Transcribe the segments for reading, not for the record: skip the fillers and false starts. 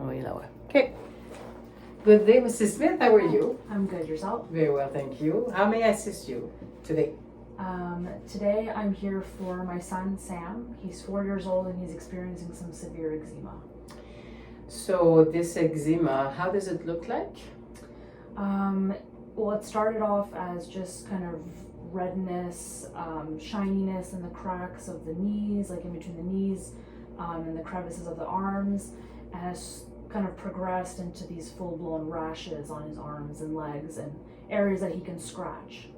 Okay. Good day, Mrs. Smith. How are you? I'm good. Yourself? Very well, thank you. How may I assist you today? Today I'm here for my son Sam. He's 4 years old and he's experiencing some severe eczema. So this eczema, how does it look like? Well, it started off as just kind of redness, shininess in the cracks of the knees, like in between the knees, and the crevices of the arms, and it's kind of progressed into these full-blown rashes on his arms and legs and areas that he can scratch.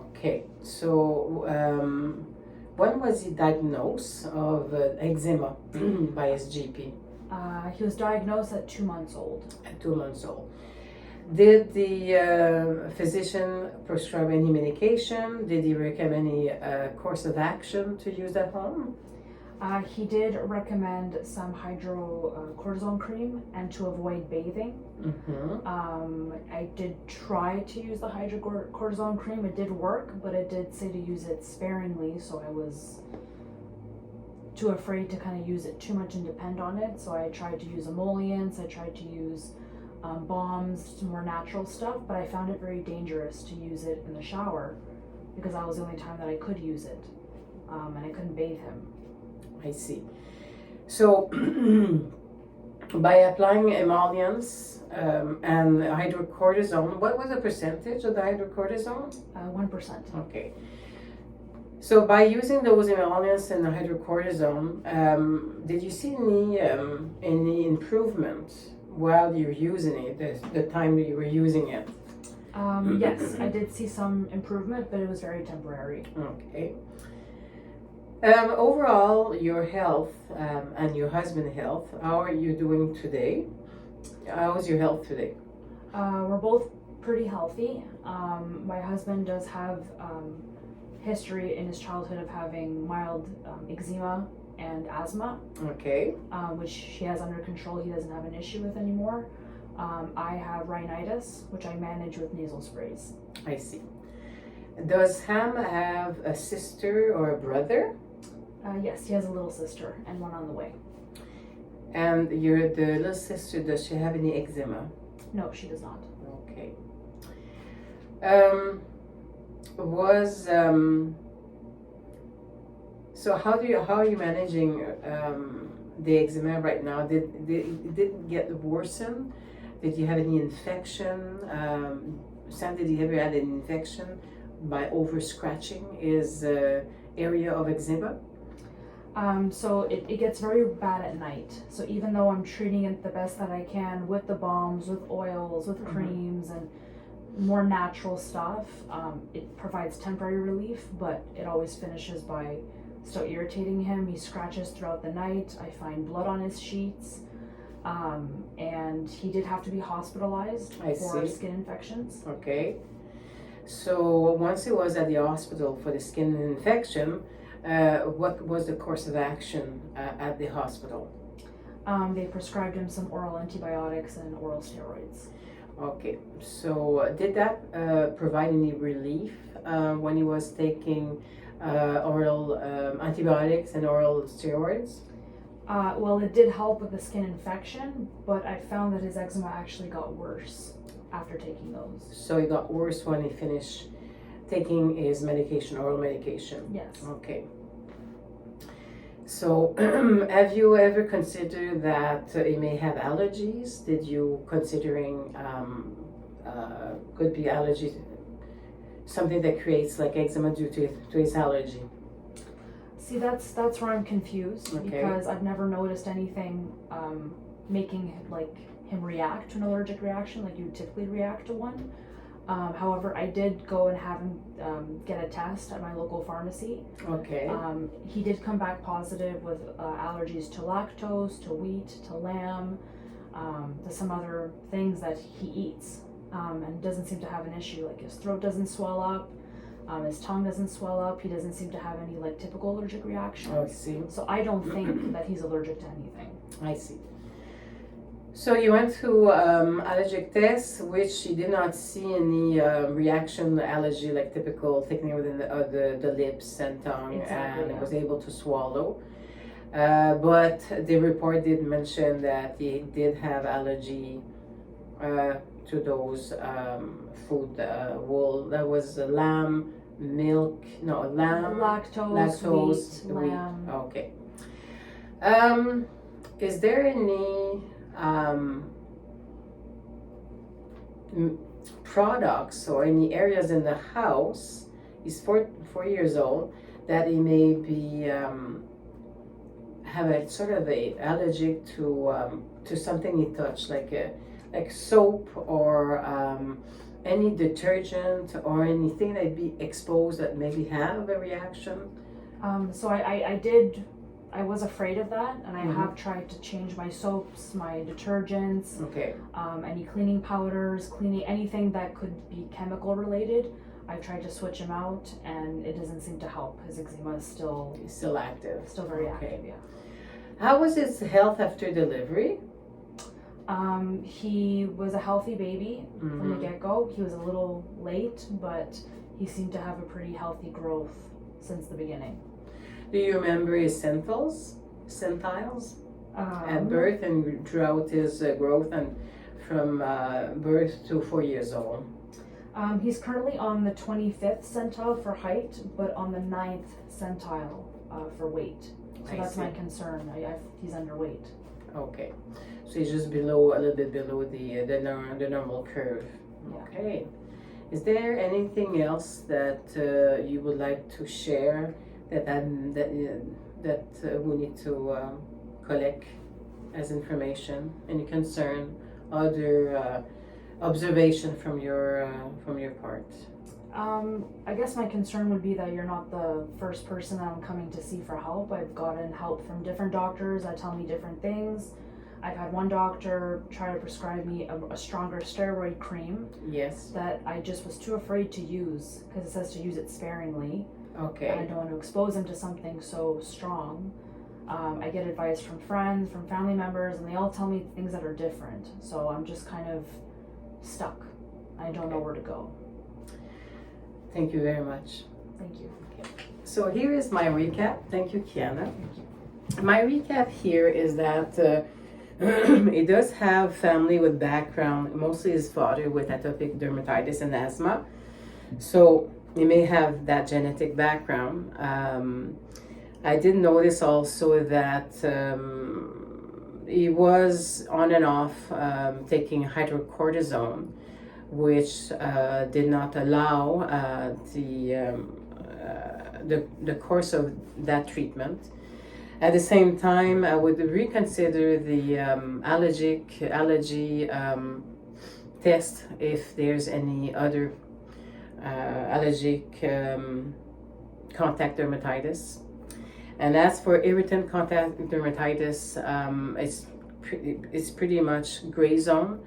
Okay, so when was he diagnosed of eczema by his GP? He was diagnosed at 2 months old. At 2 months old. Did the physician prescribe any medication? Did he recommend any course of action to use at home? He did recommend some hydrocortisone cream and to avoid bathing. Mm-hmm. I did try to use the hydrocortisone cream. It did work, but it did say to use it sparingly, so I was too afraid to kind of use it too much and depend on it. So I tried to use emollients, I tried to use balms, some more natural stuff, but I found it very dangerous to use it in the shower because that was the only time that I could use it, and I couldn't bathe him. I see. So by applying emollients and hydrocortisone, what was the percentage of the hydrocortisone? 1%. Okay. So by using those emollients and the hydrocortisone, did you see any improvement while you're using it, the time that you were using it? Yes, I did see some improvement, but it was very temporary. Okay. Overall, your health and your husband's health, how are you doing today? How's your health today? We're both pretty healthy. My husband does have history in his childhood of having mild eczema and asthma, Okay. which he has under control. He doesn't have an issue with anymore. I have rhinitis, which I manage with nasal sprays. I see. Does Ham have a sister or a brother? Yes, he has a little sister and one on the way. And the little sister, does she have any eczema? No, she does not. Okay. So how are you managing the eczema right now? Did it get worsen? Did you have any infection? Sam, did you ever had an infection by over scratching his area of eczema? So it gets very bad at night. So even though I'm treating it the best that I can with the balms, with oils, with creams, and more natural stuff, it provides temporary relief, but it always finishes by still irritating him. He scratches throughout the night. I find blood on his sheets. And he did have to be hospitalized for skin infections. Okay. So once he was at the hospital for the skin infection, what was the course of action at the hospital? They prescribed him some oral antibiotics and oral steroids. Okay, so did that provide any relief when he was taking oral antibiotics and oral steroids? Well, it did help with the skin infection, but I found that his eczema actually got worse after taking those. So it got worse when he finished taking his medication, oral medication? Yes. Okay. So have you ever considered that he may have allergies? Did you considering could be allergies, something that creates like eczema due to his allergy? See, that's where I'm confused, because I've never noticed anything making him react to an allergic reaction like you would typically react to one. However, I did go and have him get a test at my local pharmacy. Okay. He did come back positive with allergies to lactose, to wheat, to lamb, to some other things that he eats, and doesn't seem to have an issue. Like his throat doesn't swell up, his tongue doesn't swell up. He doesn't seem to have any typical allergic reactions. I see. So I don't think that he's allergic to anything. I see. So you went through allergic tests, which you did not see any reaction allergy like typical thickening within the lips and tongue, Exactly, and was able to swallow. But the report did mention that he did have allergy to those food. Wool, that was lamb, milk, no, lamb, Lactose, wheat, lamb. Okay. Is there any products or any areas in the house? He's 4 years old, that he may be have a sort of a allergic to something he touched, like soap or any detergent or anything that be exposed that maybe have a reaction. So I was afraid of that, and I have tried to change my soaps, my detergents, Okay. Any cleaning powders, anything that could be chemical related. I've tried to switch him out, and it doesn't seem to help. His eczema is Still active. still very active. Yeah. How was his health after delivery? He was a healthy baby from the get-go. He was a little late, but he seemed to have a pretty healthy growth since the beginning. Do you remember his centiles at birth and throughout his growth and from birth to 4 years old? He's currently on the 25th centile for height, but on the 9th centile for weight. So that's my concern. He's underweight. Okay, so he's just a little bit below the normal curve. Yeah. Okay. Is there anything else that you would like to share that we need to collect as information? Any concern, other observation from your part? I guess my concern would be that you're not the first person that I'm coming to see for help. I've gotten help from different doctors that tell me different things. I've had one doctor try to prescribe me a stronger steroid cream. Yes. That I just was too afraid to use because it says to use it sparingly. Okay. And I don't want to expose him to something so strong. I get advice from friends, from family members, and they all tell me things that are different. So I'm just kind of stuck. I don't know where to go. Thank you very much. Thank you. Okay. So here is my recap. Thank you, Kiana. My recap here is that he does have family with background, mostly his father with atopic dermatitis and asthma. So he may have that genetic background. I did notice also that he was on and off taking hydrocortisone, which did not allow the course of that treatment. At the same time, I would reconsider the allergy test if there's any other allergic contact dermatitis. And as for irritant contact dermatitis, it's pretty much gray zone.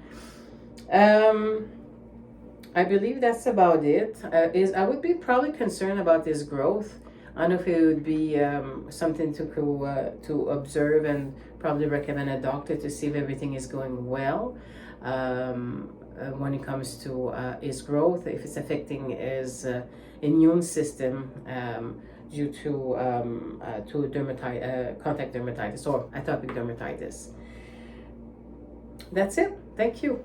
I believe that's about it. I would be probably concerned about this growth. I don't know if it would be something to observe and probably recommend a doctor to see if everything is going well when it comes to his growth, if it's affecting his immune system due to contact dermatitis or atopic dermatitis. That's it. Thank you.